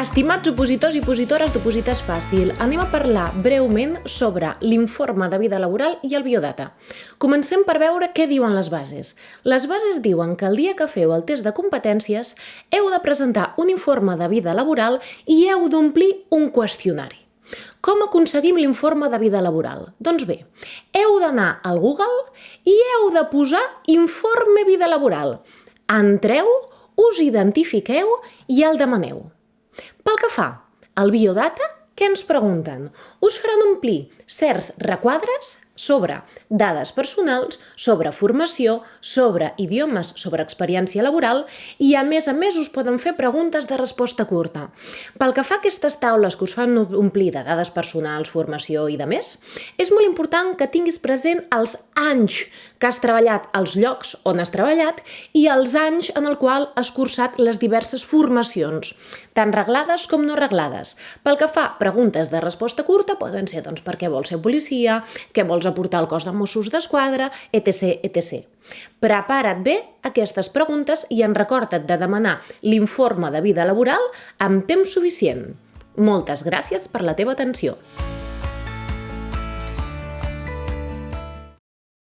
Estimats opositors i opositores d'Oposites Fàcil, anem a parlar breument sobre l'informe de vida laboral i el biodata. Comencem per veure què diuen les bases. Les bases diuen que el dia que feu el test de competències heu de presentar un informe de vida laboral i heu d'omplir un qüestionari. Com aconseguim l'informe de vida laboral? Doncs bé, heu d'anar al Google i heu de posar informe vida laboral. Entreu, us identifiqueu i el demaneu. Pel que fa al biodata, què ens pregunten? Us faran omplir certs requadres sobre dades personals, sobre formació, sobre idiomes, sobre experiència laboral i a més us poden fer preguntes de resposta curta. Pel que fa a aquestes taules que us fan omplir de dades personals, formació i demés, és molt important que tinguis present els anys que has treballat, els llocs on has treballat i els anys en el qual has cursat les diverses formacions, tant reglades com no reglades. Pel que fa a preguntes de resposta curta, poden ser per què vols ser policia, què vols aportar al cos de Mossos d'Esquadra, etc. Prepara't bé aquestes preguntes i recorda't de demanar l'informe de vida laboral amb temps suficient. Moltes gràcies per la teva atenció.